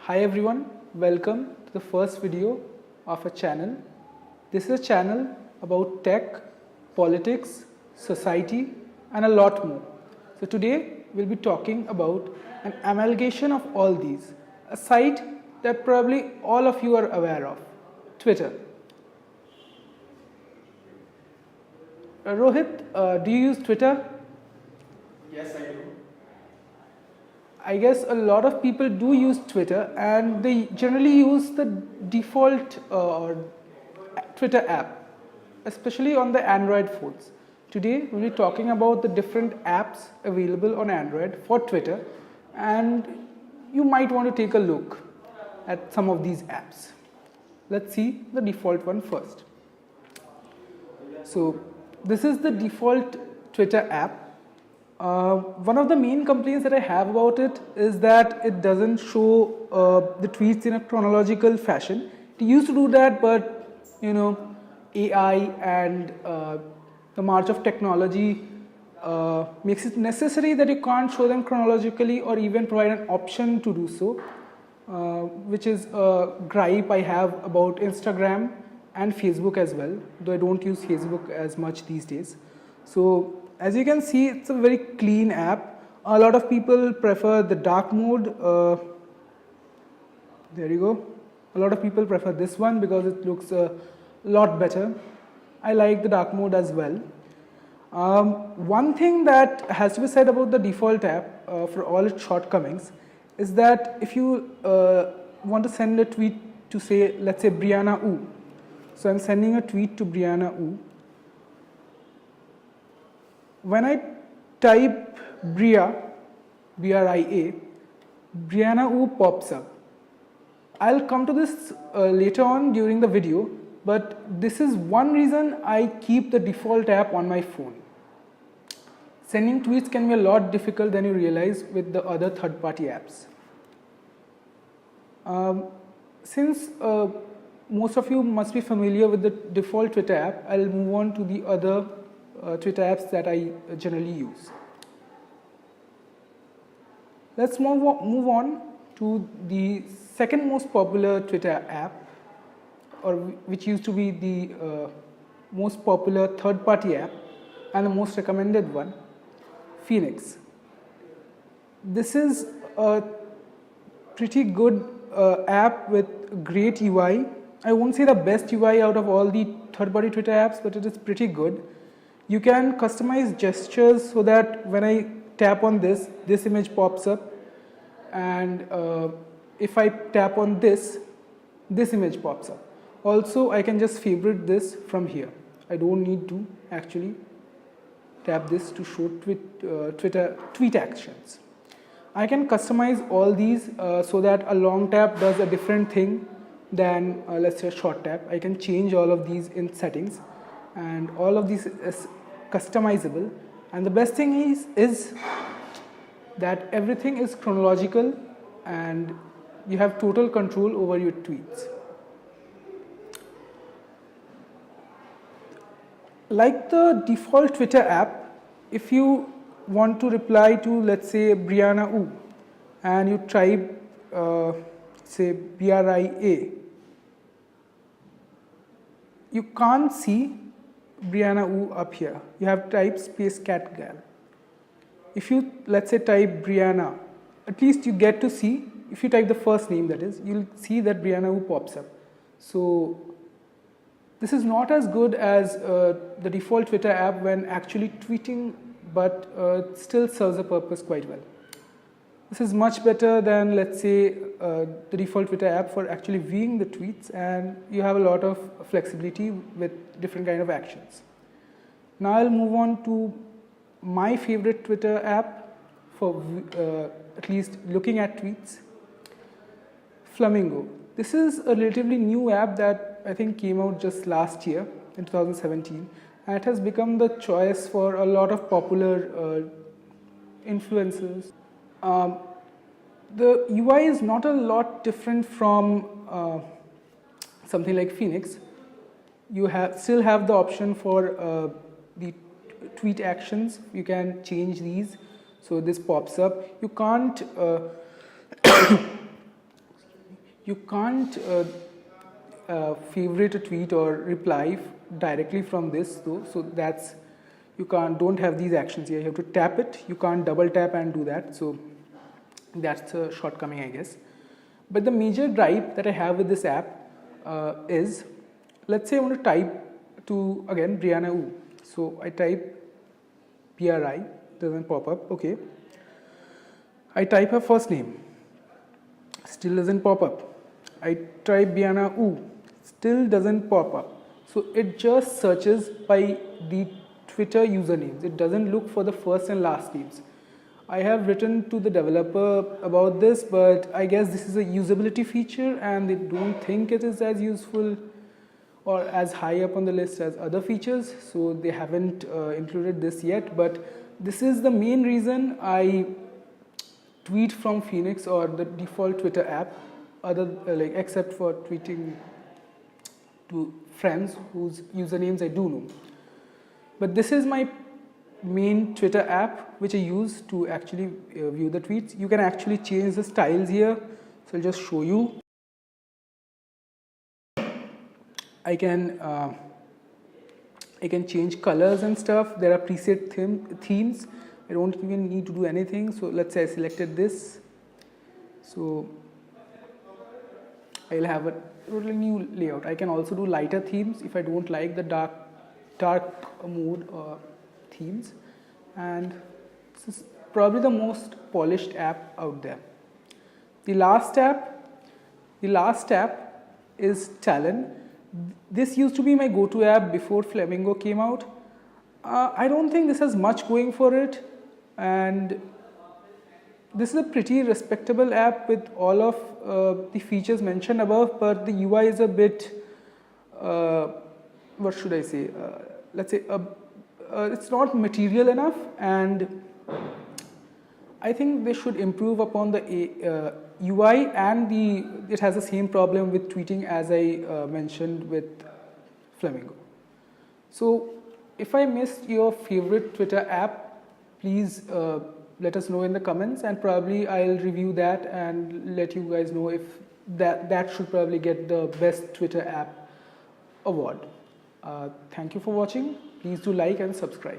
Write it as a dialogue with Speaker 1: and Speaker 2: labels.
Speaker 1: Hi everyone, welcome to the first video of a channel. This is a channel about tech, politics, society and a lot more. So today we'll be talking about an amalgamation of all these, a site that probably all of you are aware of, Twitter. Rohit, do you use Twitter?
Speaker 2: Yes, I do.
Speaker 1: I guess a lot of people do use Twitter and they generally use the default Twitter app, especially on the Android phones. Today we'll be talking about the different apps available on Android for Twitter, and you might want to take a look at some of these apps. Let's see the default one first. So this is the default Twitter app. One of the main complaints that I have about it is that it doesn't show the tweets in a chronological fashion. It used to do that, but AI and the march of technology makes it necessary that you can't show them chronologically or even provide an option to do so, which is a gripe I have about Instagram and Facebook as well, though I don't use Facebook as much these days. So as you can see, it's a very clean app. A lot of people prefer the dark mode. There you go. A lot of people prefer this one because it looks a lot better. I like the dark mode as well. One thing that has to be said about the default app for all its shortcomings is that if you want to send a tweet to say, let's say Brianna Wu. So I'm sending a tweet to Brianna Wu. When I type Bria, B-R-I-A, Brianna Wu pops up. I'll come to this later on during the video, but this is one reason I keep the default app on my phone. Sending tweets can be a lot difficult than you realize with the other third-party apps. Since most of you must be familiar with the default Twitter app, I'll move on to the other Twitter apps that I generally use. Let's move on to the second most popular Twitter app, or which used to be the most popular third-party app and the most recommended one, Phoenix. This is a pretty good app with great UI. I won't say the best UI out of all the third-party Twitter apps, but it is pretty good. You can customize gestures so that when I tap on this image pops up, and if I tap on this image pops up. Also, I can just favorite this from here. I don't need to actually tap this to show tweet actions. I can customize all these so that a long tap does a different thing than let's say a short tap. I can change all of these in settings, and all of these is customizable, and the best thing is that everything is chronological and you have total control over your tweets. Like the default Twitter app, if you want to reply to, let's say, Brianna Wu, and you type say BRIA, you can't see Brianna Wu up here. You have to type space catgal. If you, let's say, type Brianna, at least you get to see, if you type the first name that is, you'll see that Brianna Wu pops up. So this is not as good as the default Twitter app when actually tweeting, but it still serves a purpose quite well. This is much better than, let's say, the default Twitter app for actually viewing the tweets, and you have a lot of flexibility with different kind of actions. Now I'll move on to my favorite Twitter app for at least looking at tweets, Flamingo. This is a relatively new app that I think came out just last year in 2017, and it has become the choice for a lot of popular influencers. The UI is not a lot different from something like Phoenix. You still have the option for the tweet actions. You can change these, so this pops up. You can't You can't favorite a tweet or reply directly from this though, so that's, you don't have these actions here. You have to tap it. You can't double tap and do that, so that's a shortcoming, I guess. But the major gripe that I have with this app is, let's say I want to type to, again, Brianna Wu. So I type BRI, doesn't pop up, okay. I type her first name, still doesn't pop up. I type Brianna Wu, still doesn't pop up. So it just searches by the Twitter usernames. It doesn't look for the first and last names. I have written to the developer about this, but I guess this is a usability feature and they don't think it is as useful or as high up on the list as other features, so they haven't included this yet. But this is the main reason I tweet from Phoenix or the default Twitter app, except for tweeting to friends whose usernames I do know. But this is my main Twitter app which I use to actually view the tweets. You can actually change the styles here, so I'll just show you. I can change colors and stuff. There are preset themes. I don't even need to do anything. So let's say I selected this. So I'll have a totally new layout. I can also do lighter themes if I don't like the dark mood themes. And this is probably the most polished app out there. The last app is Talon. This used to be my go-to app before Flamingo came out. I don't think this has much going for it, and this is a pretty respectable app with all of the features mentioned above, but the UI is a bit, what should I say, let's say it's not material enough, and I think they should improve upon the UI, and it has the same problem with tweeting as I mentioned with Flamingo. So if I missed your favorite Twitter app, please let us know in the comments, and probably I'll review that and let you guys know if that should probably get the best Twitter app award. Thank you for watching. Please do like and subscribe.